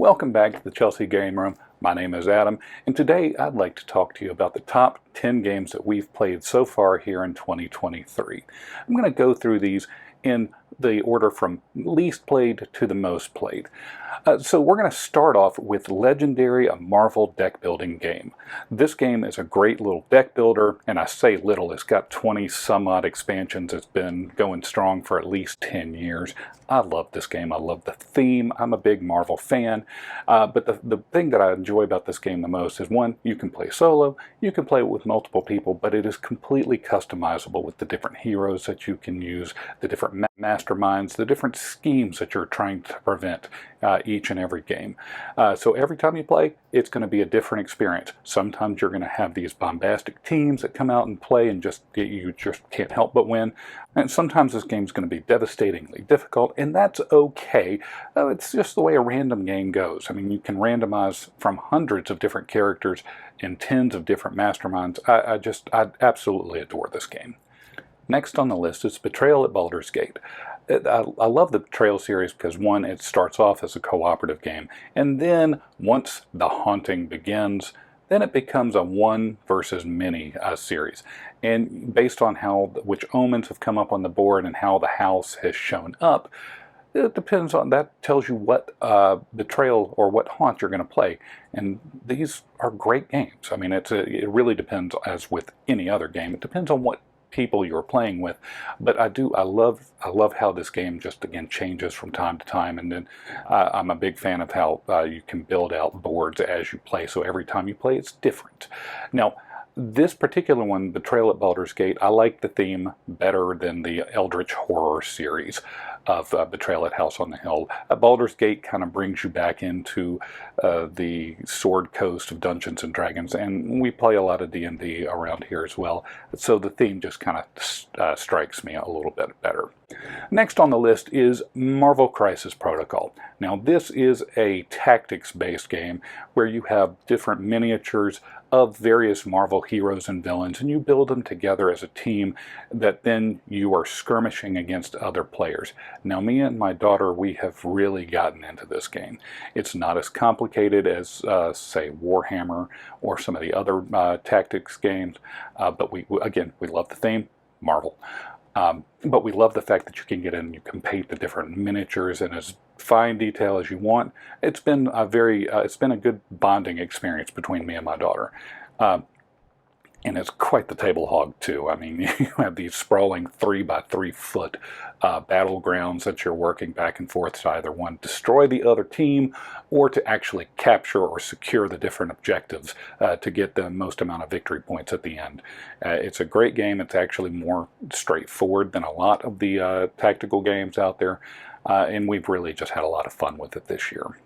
Welcome back to the Chelsea Game Room. My name is Adam, and today I'd like to talk to you about the top 10 games that we've played so far here in 2023. I'm going to go through these in the order from least played to the most played. So we're going to start off with Legendary, a Marvel deck building game. This game is a great little deck builder, and I say little, it's got 20 some odd expansions. It's been going strong for at least 10 years. I love this game. I love the theme. I'm a big Marvel fan. But the thing that I enjoy about this game the most is, one, you can play solo, you can play it with multiple people, but it is completely customizable with the different heroes that you can use, the different masterminds, the different schemes that you're trying to prevent each and every game. So every time you play, it's going to be a different experience. Sometimes you're going to have these bombastic teams that come out and play and you just can't help but win. And sometimes this game's going to be devastatingly difficult, and that's okay. It's just the way a random game goes. I mean, you can randomize from hundreds of different characters and tens of different masterminds. I absolutely adore this game. Next on the list is Betrayal at Baldur's Gate. I love the Betrayal series because, one, it starts off as a cooperative game, and then once the haunting begins, then it becomes a one versus many series. And based on which omens have come up on the board and how the house has shown up, it depends on, that tells you what betrayal or what haunt you're going to play. And these are great games. I mean, it really depends, as with any other game, it depends on what people you're playing with. But I love how this game just, again, changes from time to time. And then I'm a big fan of how you can build out boards as you play, so every time you play it's different. Now, this particular one, Betrayal at Baldur's Gate, I like the theme better than the Eldritch Horror series of Betrayal at House on the Hill. Baldur's Gate kind of brings you back into the Sword Coast of Dungeons and Dragons, and we play a lot of D&D around here as well, so the theme just kind of strikes me a little bit better. Next on the list is Marvel Crisis Protocol. Now, this is a tactics-based game where you have different miniatures of various Marvel heroes and villains, and you build them together as a team that then you are skirmishing against other players. Now, me and my daughter, we have really gotten into this game. It's not as complicated as, say, Warhammer or some of the other tactics games, but we love the theme, Marvel. But we love the fact that you can get in and you can paint the different miniatures in as fine detail as you want. It's been a good bonding experience between me and my daughter. And it's quite the table hog, too. I mean, you have these sprawling 3x3 foot battlegrounds that you're working back and forth to either, one, destroy the other team, or to actually capture or secure the different objectives to get the most amount of victory points at the end. It's a great game. It's actually more straightforward than a lot of the tactical games out there, and we've really just had a lot of fun with it this year.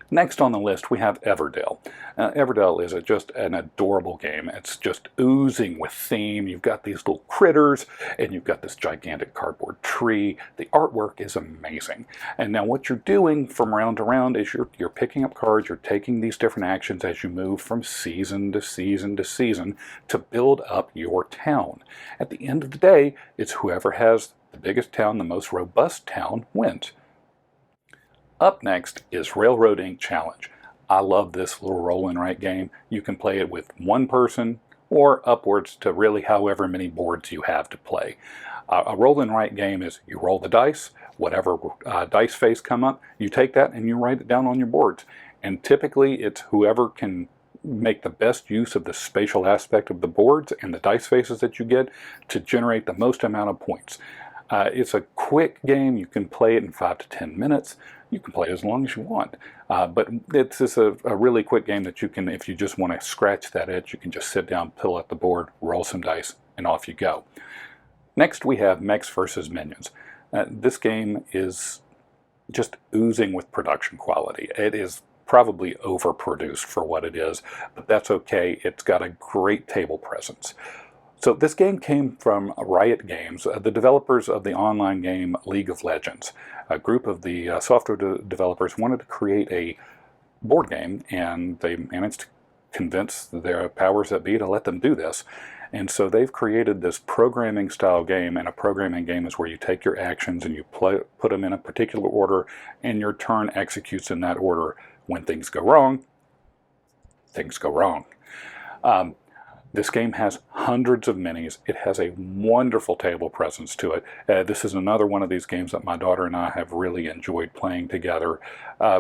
Next on the list, we have Everdell. Everdell is just an adorable game. It's just oozing with theme. You've got these little critters, and you've got this gigantic cardboard tree. The artwork is amazing. And now what you're doing from round to round is you're picking up cards, you're taking these different actions as you move from season to season to season to build up your town. At the end of the day, it's whoever has the biggest town, the most robust town, wins. Up next is Railroad Ink Challenge. I love this little roll and write game. You can play it with one person or upwards to really however many boards you have to play. A roll and write game is you roll the dice, whatever dice face come up, you take that and you write it down on your boards. And typically it's whoever can make the best use of the spatial aspect of the boards and the dice faces that you get to generate the most amount of points. It's a quick game. You can play it in 5 to 10 minutes. You can play it as long as you want. But it's just a really quick game that you can, if you just want to scratch that itch, you can just sit down, pull out the board, roll some dice, and off you go. Next, we have Mechs vs. Minions. This game is just oozing with production quality. It is probably overproduced for what it is, but that's okay. It's got a great table presence. So this game came from Riot Games, the developers of the online game League of Legends. A group of the software developers wanted to create a board game, and they managed to convince their powers that be to let them do this. And so they've created this programming style game, and a programming game is where you take your actions and you put them in a particular order, and your turn executes in that order. When things go wrong, things go wrong. This game has hundreds of minis. It has a wonderful table presence to it. This is another one of these games that my daughter and I have really enjoyed playing together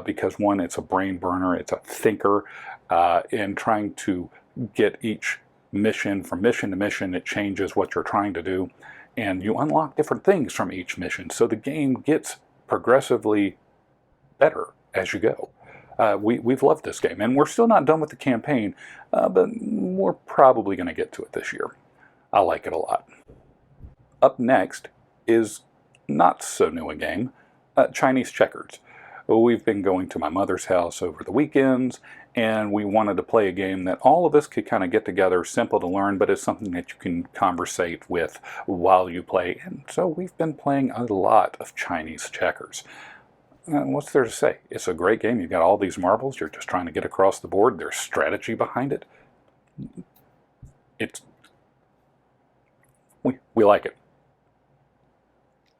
because, one, it's a brain burner, it's a thinker, in trying to get each mission. From mission to mission, it changes what you're trying to do, and you unlock different things from each mission. So the game gets progressively better as you go. We've loved this game, and we're still not done with the campaign, but we're probably going to get to it this year. I like it a lot. Up next is not so new a game, Chinese checkers. We've been going to my mother's house over the weekends, and we wanted to play a game that all of us could kind of get together, simple to learn, but it's something that you can conversate with while you play. And so we've been playing a lot of Chinese checkers. What's there to say? It's a great game. You've got all these marbles. You're just trying to get across the board. There's strategy behind it. We like it.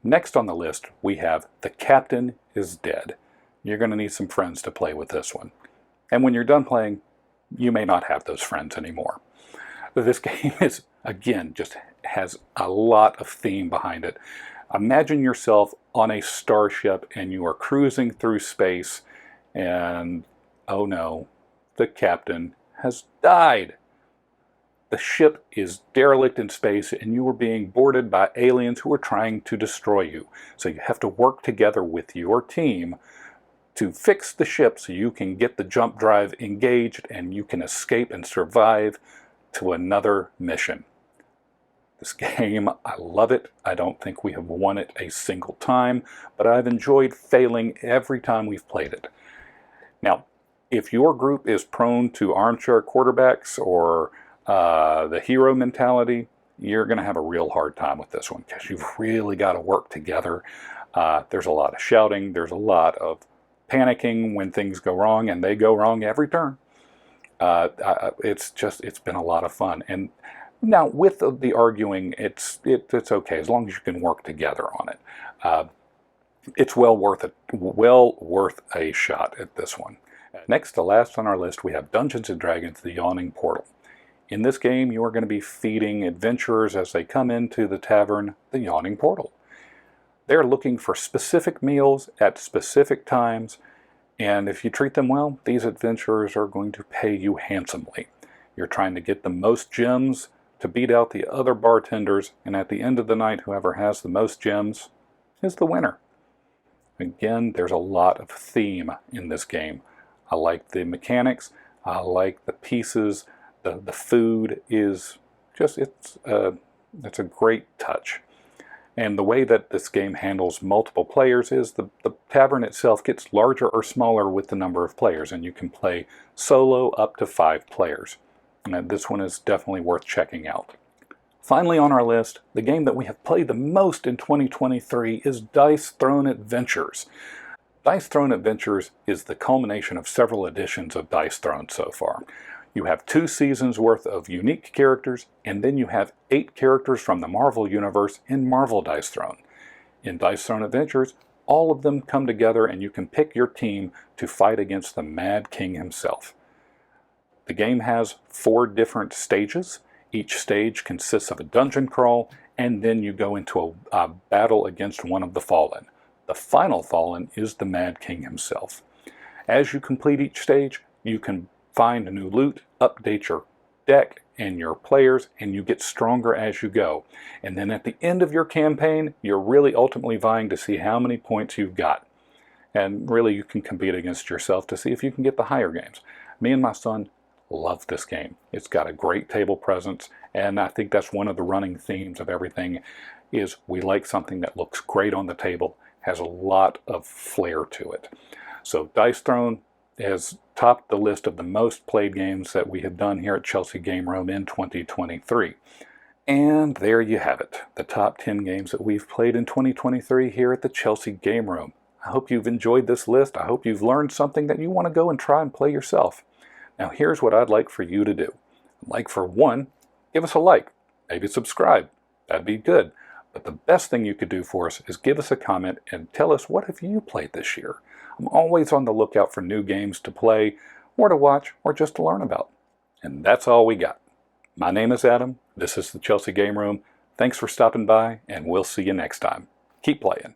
Next on the list, we have The Captain is Dead. You're going to need some friends to play with this one. And when you're done playing, you may not have those friends anymore. This game is, again, just has a lot of theme behind it. Imagine yourself on a starship and you are cruising through space and, oh no, the captain has died. The ship is derelict in space and you are being boarded by aliens who are trying to destroy you. So you have to work together with your team to fix the ship so you can get the jump drive engaged and you can escape and survive to another mission. This game, I love it. I don't think we have won it a single time, but I've enjoyed failing every time we've played it. Now, if your group is prone to armchair quarterbacks or the hero mentality, you're going to have a real hard time with this one because you've really got to work together. There's a lot of shouting. There's a lot of panicking when things go wrong, and they go wrong every turn. It's been a lot of fun. And now, with the arguing, it's okay as long as you can work together on it. It's well worth a shot at this one. Next to last on our list, we have Dungeons & Dragons: The Yawning Portal. In this game, you are going to be feeding adventurers as they come into the tavern, the Yawning Portal. They're looking for specific meals at specific times, and if you treat them well, these adventurers are going to pay you handsomely. You're trying to get the most gems to beat out the other bartenders, and at the end of the night, whoever has the most gems is the winner. Again, there's a lot of theme in this game. I like the mechanics, I like the pieces, the food is just, it's a great touch. And the way that this game handles multiple players is the tavern itself gets larger or smaller with the number of players, and you can play solo up to 5 players. And this one is definitely worth checking out. Finally on our list, the game that we have played the most in 2023 is Dice Throne Adventures. Dice Throne Adventures is the culmination of several editions of Dice Throne so far. You have 2 seasons worth of unique characters, and then you have 8 characters from the Marvel Universe in Marvel Dice Throne. In Dice Throne Adventures, all of them come together and you can pick your team to fight against the Mad King himself. The game has 4 different stages. Each stage consists of a dungeon crawl, and then you go into a battle against one of the Fallen. The final Fallen is the Mad King himself. As you complete each stage, you can find new loot, update your deck and your players, and you get stronger as you go. And then at the end of your campaign, you're really ultimately vying to see how many points you've got. And really you can compete against yourself to see if you can get the higher games. Me and my son love this game. It's got a great table presence, and I think that's one of the running themes of everything is we like something that looks great on the table, has a lot of flair to it. So Dice Throne has topped the list of the most played games that we have done here at Chelsea Game Room in 2023. And there you have it, the top 10 games that we've played in 2023 here at the Chelsea Game Room. I hope you've enjoyed this list. I hope you've learned something that you want to go and try and play yourself. Now here's what I'd like for you to do. Like for one, give us a like. maybe subscribe. That'd be good. But the best thing you could do for us is give us a comment and tell us, what have you played this year? I'm always on the lookout for new games to play, or to watch, or just to learn about. And that's all we got. My name is Adam. This is the Chelsea Game Room. Thanks for stopping by, and we'll see you next time. Keep playing.